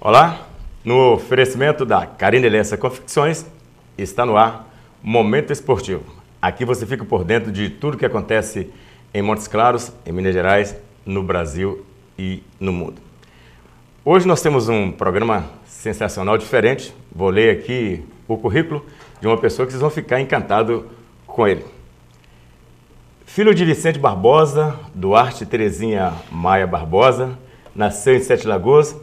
Olá, no oferecimento da Carine Lessa Confecções, está no ar Momento Esportivo. Aqui você fica por dentro de tudo que acontece em Montes Claros, em Minas Gerais, no Brasil e no mundo. Hoje nós temos um programa sensacional, diferente. Vou ler aqui o currículo de uma pessoa que vocês vão ficar encantados com ele. Filho de Vicente Barbosa, Duarte Terezinha Maia Barbosa, nasceu em Sete Lagoas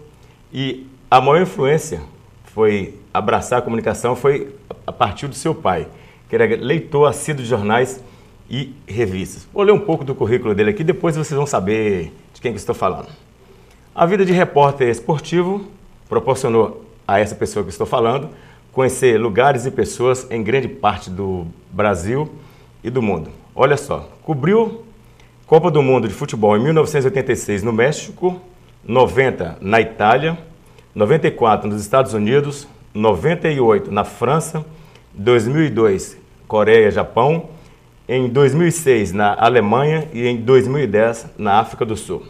e a maior influência foi abraçar a comunicação foi a partir do seu pai, que era leitor assíduo de jornais e revistas. Vou ler um pouco do currículo dele aqui, depois vocês vão saber de quem que estou falando. A vida de repórter esportivo proporcionou a essa pessoa que estou falando conhecer lugares e pessoas em grande parte do Brasil e do mundo. Olha só, cobriu Copa do Mundo de Futebol em 1986 no México, 90 na Itália, 94 nos Estados Unidos, 98 na França, 2002 Coreia, Japão, em 2006 na Alemanha e em 2010 na África do Sul.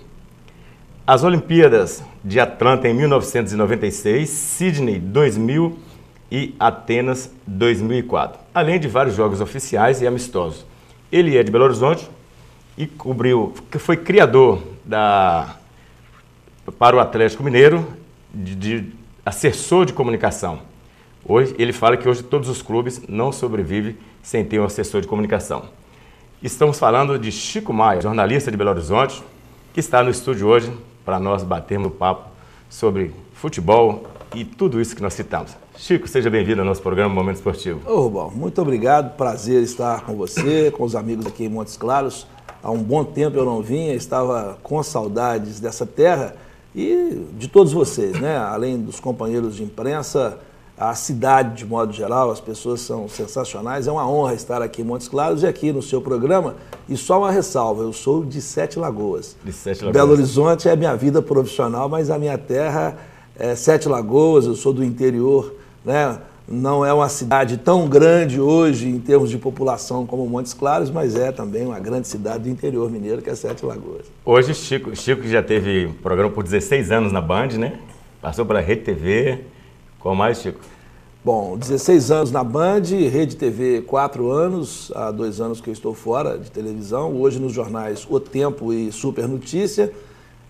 As Olimpíadas de Atlanta em 1996, Sydney 2000 e Atenas 2004, além de vários jogos oficiais e amistosos. Ele é de Belo Horizonte e foi criador para o Atlético Mineiro de assessor de comunicação. Hoje ele fala que hoje todos os clubes não sobrevivem sem ter um assessor de comunicação. Estamos falando de Chico Maia, jornalista de Belo Horizonte, que está no estúdio hoje para nós batermos papo sobre futebol e tudo isso que nós citamos. Chico, seja bem-vindo ao nosso programa Momento Esportivo. Ô, Rubão, muito obrigado, prazer estar com você, com os amigos aqui em Montes Claros. Há um bom tempo eu não vinha, estava com saudades dessa terra e de todos vocês, né? Além dos companheiros de imprensa, a cidade de modo geral, as pessoas são sensacionais. É uma honra estar aqui em Montes Claros e aqui no seu programa. E só uma ressalva, eu sou de Sete Lagoas. De Sete Lagoas. Belo Horizonte é a minha vida profissional, mas a minha terra é Sete Lagoas, eu sou do interior, né? Não é uma cidade tão grande hoje em termos de população como Montes Claros, mas é também uma grande cidade do interior mineiro, que é Sete Lagoas. Hoje Chico já teve programa por 16 anos na Band, né? Passou pela Rede TV. Qual mais, Chico? Bom, 16 anos na Band, Rede TV 4 anos, há 2 anos que eu estou fora de televisão, hoje nos jornais O Tempo e Super Notícia.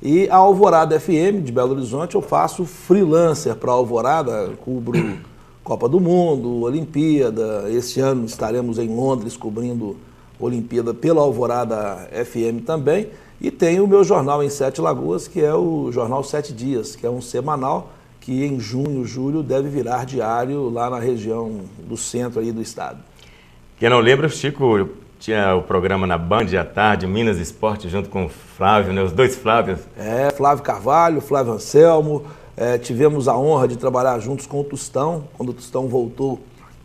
E a Alvorada FM de Belo Horizonte eu faço freelancer para a Alvorada, cubro Copa do Mundo, Olimpíada. Este ano estaremos em Londres cobrindo Olimpíada pela Alvorada FM também. E tenho o meu jornal em Sete Lagoas, que é o Jornal 7 Dias, que é um semanal que em junho, julho deve virar diário lá na região do centro aí do estado. Quem não lembra, o Chico tinha o programa na Band à tarde, Minas Esporte, junto com o Flávio, né? Os dois Flávios. Flávio Carvalho, Flávio Anselmo. Tivemos a honra de trabalhar juntos com o Tostão, quando o Tostão voltou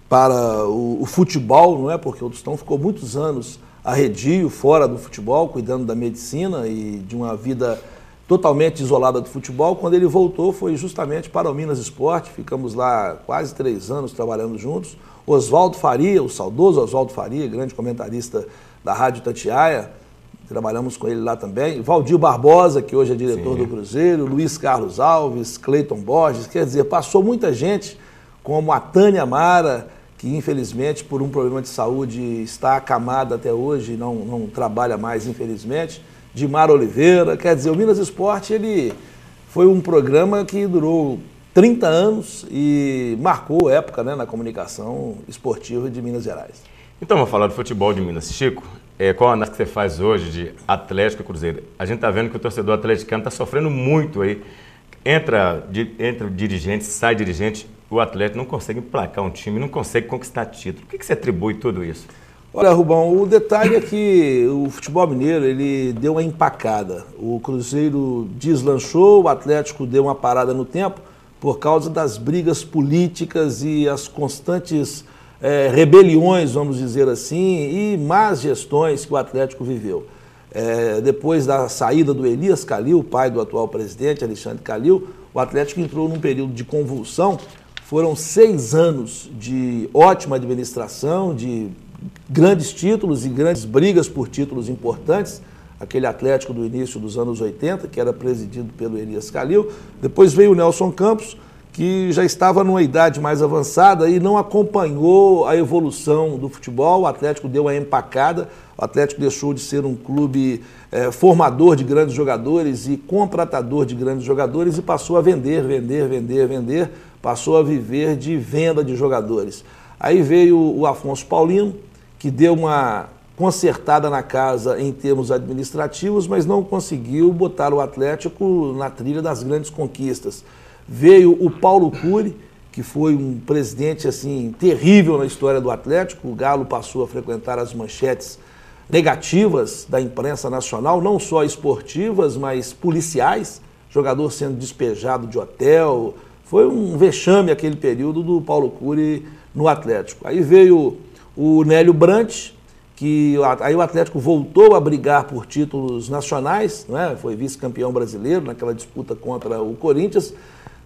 para o futebol, não é? Porque o Tostão ficou muitos anos arredio, fora do futebol, cuidando da medicina e de uma vida totalmente isolada do futebol. Quando ele voltou foi justamente para o Minas Esporte, ficamos lá quase 3 anos trabalhando juntos. Oswaldo Faria, o saudoso Oswaldo Faria, grande comentarista da Rádio Itatiaia, trabalhamos com ele lá também. Valdir Barbosa, que hoje é diretor do Cruzeiro, Luiz Carlos Alves, Cleiton Borges, quer dizer, passou muita gente, como a Tânia Mara, que infelizmente por um problema de saúde está acamada até hoje, não trabalha mais infelizmente. Dimar Oliveira, quer dizer, o Minas Esporte ele foi um programa que durou 30 anos e marcou época, né, na comunicação esportiva de Minas Gerais. Então vamos falar do futebol de Minas. Chico, qual a análise que você faz hoje de Atlético e Cruzeiro? A gente está vendo que o torcedor atleticano está sofrendo muito aí. Entra dirigente, sai dirigente, o Atlético não consegue emplacar um time, não consegue conquistar título. Por que você atribui tudo isso? Olha, Rubão, o detalhe é que o futebol mineiro ele deu uma empacada. O Cruzeiro deslanchou, o Atlético deu uma parada no tempo por causa das brigas políticas e as constantes rebeliões, vamos dizer assim, e más gestões que o Atlético viveu. Depois da saída do Elias Calil, pai do atual presidente, Alexandre Calil, o Atlético entrou num período de convulsão. Foram 6 anos de ótima administração, de grandes títulos e grandes brigas por títulos importantes, aquele Atlético do início dos anos 80, que era presidido pelo Elias Calil. Depois veio o Nelson Campos, que já estava numa idade mais avançada e não acompanhou a evolução do futebol. O Atlético deu a empacada, o Atlético deixou de ser um clube formador de grandes jogadores e contratador de grandes jogadores e passou a vender, passou a viver de venda de jogadores. Aí veio o Afonso Paulino, que deu uma consertada na casa em termos administrativos, mas não conseguiu botar o Atlético na trilha das grandes conquistas. Veio o Paulo Cury, que foi um presidente assim terrível na história do Atlético. O Galo passou a frequentar as manchetes negativas da imprensa nacional, não só esportivas, mas policiais, jogador sendo despejado de hotel. Foi um vexame aquele período do Paulo Cury no Atlético. Aí veio o Nélio Brant, que aí o Atlético voltou a brigar por títulos nacionais, né? Foi vice-campeão brasileiro naquela disputa contra o Corinthians.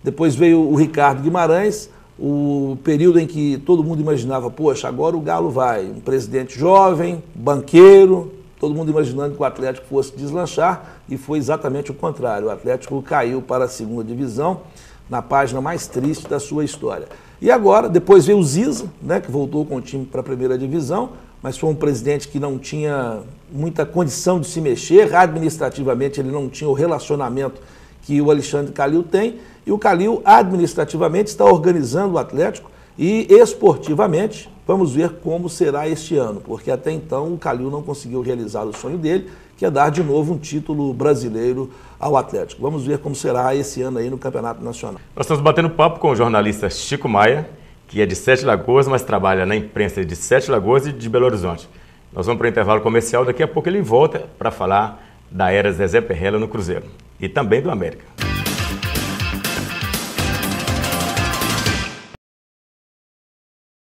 Depois veio o Ricardo Guimarães, o período em que todo mundo imaginava, poxa, agora o Galo vai, um presidente jovem, banqueiro, todo mundo imaginando que o Atlético fosse deslanchar, e foi exatamente o contrário. O Atlético caiu para a segunda divisão, na página mais triste da sua história. E agora, depois veio o Ziza, né, que voltou com o time para a primeira divisão, mas foi um presidente que não tinha muita condição de se mexer, administrativamente ele não tinha o relacionamento que o Alexandre Calil tem, e o Calil administrativamente está organizando o Atlético e esportivamente vamos ver como será este ano, porque até então o Calil não conseguiu realizar o sonho dele, que é dar de novo um título brasileiro ao Atlético. Vamos ver como será esse ano aí no Campeonato Nacional. Nós estamos batendo papo com o jornalista Chico Maia, que é de Sete Lagoas, mas trabalha na imprensa de Sete Lagoas e de Belo Horizonte. Nós vamos para o intervalo comercial, daqui a pouco ele volta para falar da era Zezé Perrella no Cruzeiro e também do América.